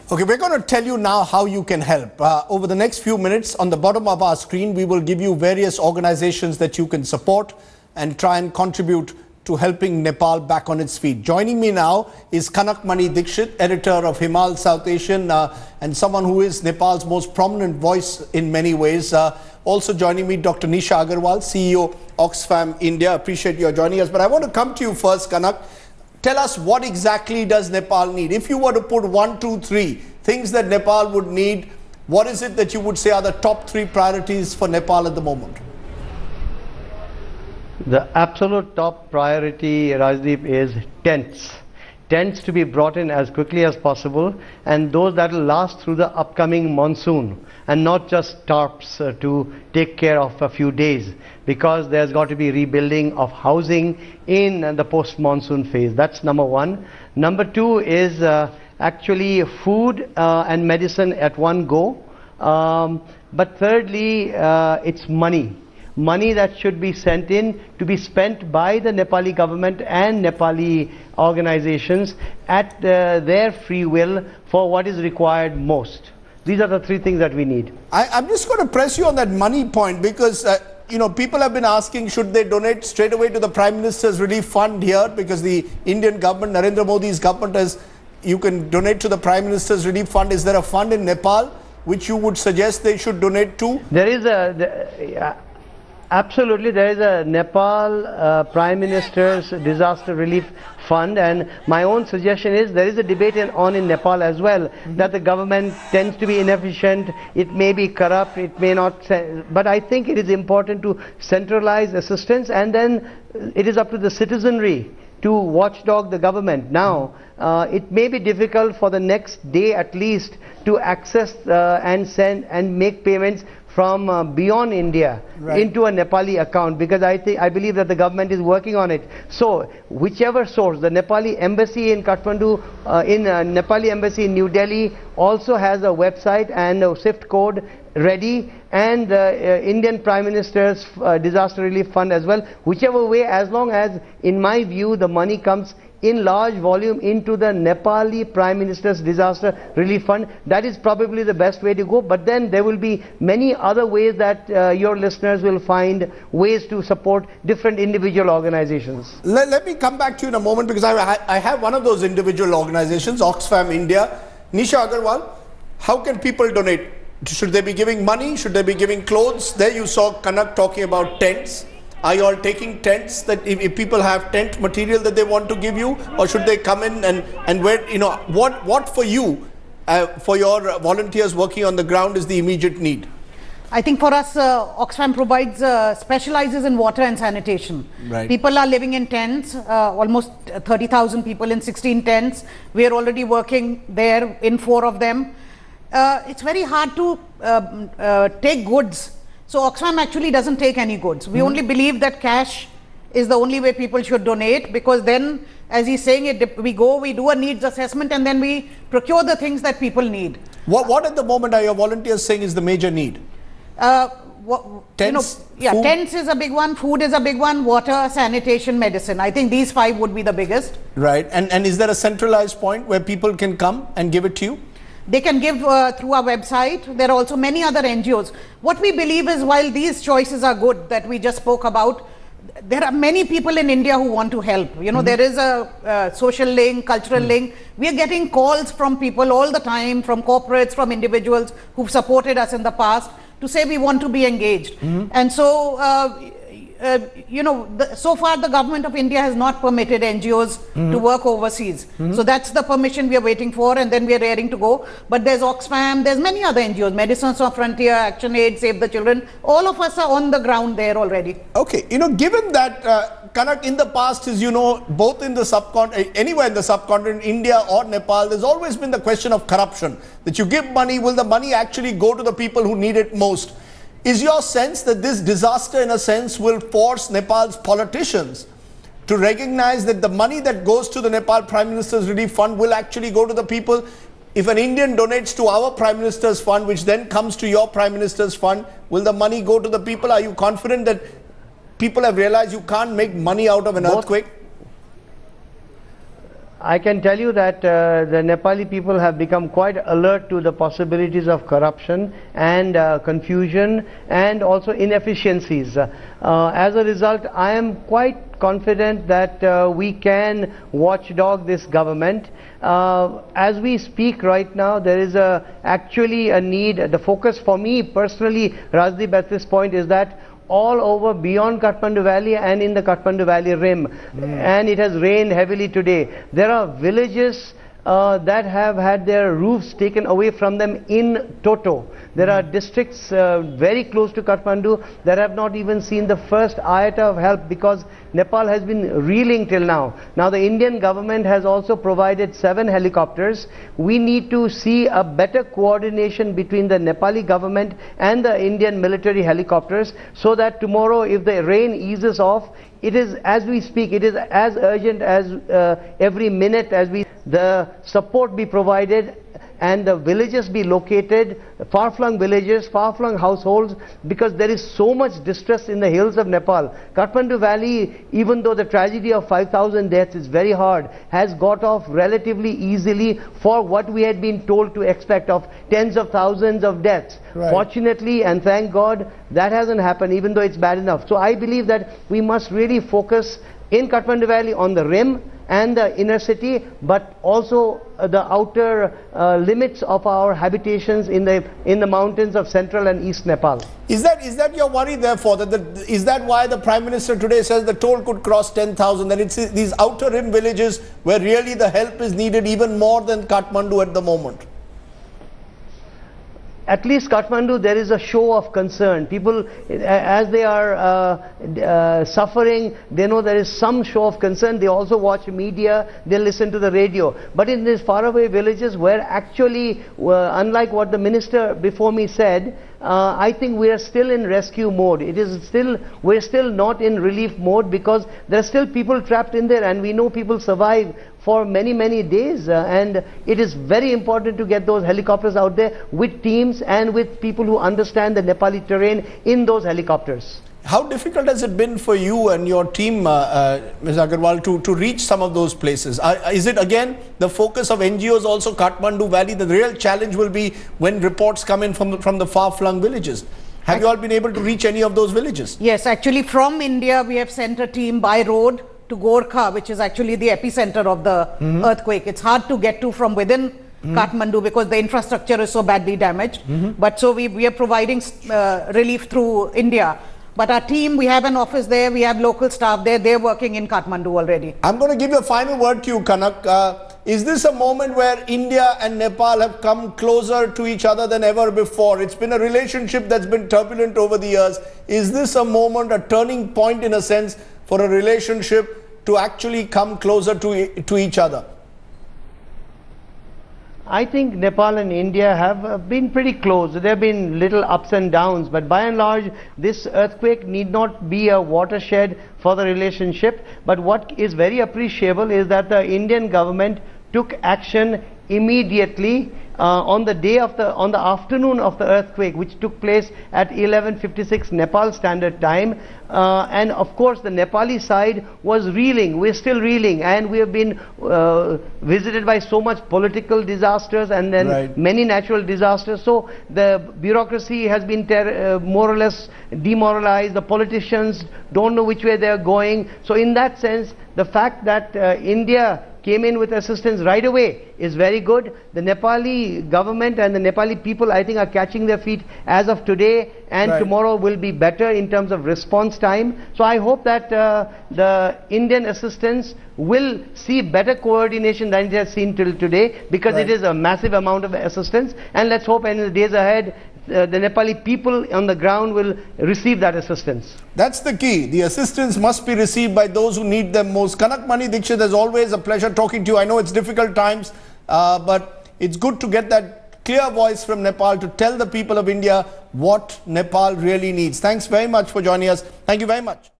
Okay, we're going to tell you now how you can help. Over the next few minutes, on the bottom of our screen, we will give you various organizations that you can support and try and contribute to helping Nepal back on its feet. Joining me now is Kanak Mani Dixit, editor of Himal South Asian, and someone who is Nepal's most prominent voice in many ways. Also joining me, Dr. Nisha Agarwal, CEO, Oxfam India. Appreciate your joining us. But I want to come to you first, Kanak. Tell us, what exactly does Nepal need? If you were to put 1, 2, 3 things that Nepal would need, what is it that you would say are the top 3 priorities for Nepal at the moment? The absolute top priority, Rajdeep, is tents. Tents to be brought in as quickly as possible, and those that will last through the upcoming monsoon, and not just tarps to take care of a few days, because there's got to be rebuilding of housing in the post-monsoon phase. That's number 1. Number 2 is actually food and medicine at one go. But thirdly, it's money. Money that should be sent in to be spent by the Nepali government and Nepali organizations at their free will for what is required most. These are the 3 things that we need. I'm just going to press you on that money point, because you know, people have been asking, should they donate straight away to the Prime Minister's Relief Fund here, because the Indian government, Narendra Modi's government, has, you can donate to the Prime Minister's Relief Fund. Is there a fund in Nepal which you would suggest they should donate to? There is absolutely, there is a Nepal Prime Minister's Disaster Relief Fund, and my own suggestion is there is a debate on in Nepal as well, that the government tends to be inefficient, it may be corrupt, it may not, but I think it is important to centralize assistance, and then it is up to the citizenry to watchdog the government. Now, it may be difficult for the next day at least to access and send and make payments from beyond India into a Nepali account, because I believe that the government is working on it. So whichever source, the Nepali embassy in Kathmandu, Nepali embassy in New Delhi also has a website and a SWIFT code ready, and Indian Prime Minister's Disaster Relief Fund as well. Whichever way, as long as, in my view, the money comes in large volume into the Nepali Prime Minister's Disaster Relief Fund, that is probably the best way to go. But then there will be many other ways that your listeners will find ways to support different individual organizations. Let me come back to you in a moment, because I have one of those individual organizations, Oxfam India. Nisha Agarwal, how can people donate? Should they be giving money? Should they be giving clothes? There you saw Kanak talking about tents. Are you all taking tents, that if people have tent material that they want to give you, or should they come in and where, you know, what for you, for your volunteers working on the ground, is the immediate need? I think for us, Oxfam provides, specializes in water and sanitation. Right. People are living in tents, almost 30,000 people in 16 tents. We are already working there in 4 of them. It's very hard to take goods. So Oxfam actually doesn't take any goods. We only believe that cash is the only way people should donate, because then, as he's saying, we do a needs assessment, and then we procure the things that people need. What at the moment are your volunteers saying is the major need? Tents? You know, food? Tents is a big one, food is a big one, water, sanitation, medicine. I think these 5 would be the biggest. Right. And is there a centralized point where people can come and give it to you? They can give through our website. There are also many other NGOs. What we believe is, while these choices are good that we just spoke about, there are many people in India who want to help. You know, there is a social link, cultural link. We are getting calls from people all the time, from corporates, from individuals who've supported us in the past, to say we want to be engaged. And so, you know, so far the government of India has not permitted NGOs to work overseas. So that's the permission we are waiting for, and then we are raring to go. But there's Oxfam, there's many other NGOs, Medicine Sans Frontier, Action Aid, Save the Children. All of us are on the ground there already. Okay, you know, given that, Kanak, in the past, as you know, both in the subcontinent, anywhere in the subcontinent, India or Nepal, there's always been the question of corruption. That you give money, will the money actually go to the people who need it most? Is your sense that this disaster, in a sense, will force Nepal's politicians to recognize that the money that goes to the Nepal Prime Minister's Relief Fund will actually go to the people? If an Indian donates to our Prime Minister's Fund, which then comes to your Prime Minister's Fund, will the money go to the people? Are you confident that people have realized you can't make money out of an earthquake? I can tell you that the Nepali people have become quite alert to the possibilities of corruption and confusion and also inefficiencies. As a result, I am quite confident that we can watchdog this government. As we speak right now, there is actually a need. The focus for me personally, Rajdeep, at this point is that all over beyond Kathmandu Valley and in the Kathmandu Valley rim, and it has rained heavily today. There are villages that have had their roofs taken away from them in toto. There are districts very close to Kathmandu that have not even seen the first iota of help because Nepal has been reeling till now. Now the Indian government has also provided 7 helicopters. We need to see a better coordination between the Nepali government and the Indian military helicopters so that tomorrow if the rain eases off, it is, as we speak, it is as urgent as every minute as the support be provided and the villages be located, far-flung villages, far-flung households, because there is so much distress in the hills of Nepal. Kathmandu Valley, even though the tragedy of 5,000 deaths is very hard, has got off relatively easily for what we had been told to expect of tens of thousands of deaths. Right. Fortunately, and thank God, that hasn't happened, even though it's bad enough. So I believe that we must really focus in Kathmandu Valley on the rim and the inner city, but also the outer limits of our habitations in the mountains of central and east Nepal. Is that your worry, therefore? Is that why the Prime Minister today says the toll could cross 10,000? That it's these outer rim villages where really the help is needed even more than Kathmandu at the moment? At least Kathmandu, there is a show of concern. People, as they are suffering, they know there is some show of concern. They also watch media, they listen to the radio. But in these faraway villages where actually, unlike what the minister before me said, I think we are still in rescue mode. We're still not in relief mode because there are still people trapped in there, and we know people survive for many, many days, and it is very important to get those helicopters out there with teams and with people who understand the Nepali terrain in those helicopters. How difficult has it been for you and your team, Ms. Agarwal, to reach some of those places? Is it again the focus of NGOs also, Kathmandu Valley? The real challenge will be when reports come in from the far-flung villages. Have you all been able to reach any of those villages? Yes, actually from India we have sent a team by road to Gorkha, which is actually the epicenter of the earthquake. It's hard to get to from within Kathmandu because the infrastructure is so badly damaged. But so we are providing relief through India. But our team, we have an office there, we have local staff there, they're working in Kathmandu already. I'm going to give you a final word to you, Kanak. Is this a moment where India and Nepal have come closer to each other than ever before? It's been a relationship that's been turbulent over the years. Is this a moment, a turning point in a sense, for a relationship to actually come closer to each other? I think Nepal and India have been pretty close. There have been little ups and downs, but by and large, this earthquake need not be a watershed for the relationship. But what is very appreciable is that the Indian government took action immediately on the afternoon of the earthquake, which took place at 11:56 Nepal Standard Time, and of course the Nepali side was reeling. We're still reeling, and we have been visited by so much political disasters and then many natural disasters. So the bureaucracy has been more or less demoralized. The politicians don't know which way they are going. So in that sense, the fact that India came in with assistance right away is very good. The Nepali government and the Nepali people, I think, are catching their feet as of today, and tomorrow will be better in terms of response time. So I hope that the Indian assistance will see better coordination than it has seen till today, because it is a massive amount of assistance, and let's hope in the days ahead the Nepali people on the ground will receive that assistance. That's the key. The assistance must be received by those who need them most. Kanak Mani Dikshit, as always, a pleasure talking to you. I know it's difficult times, but it's good to get that clear voice from Nepal to tell the people of India what Nepal really needs. Thanks very much for joining us. Thank you very much.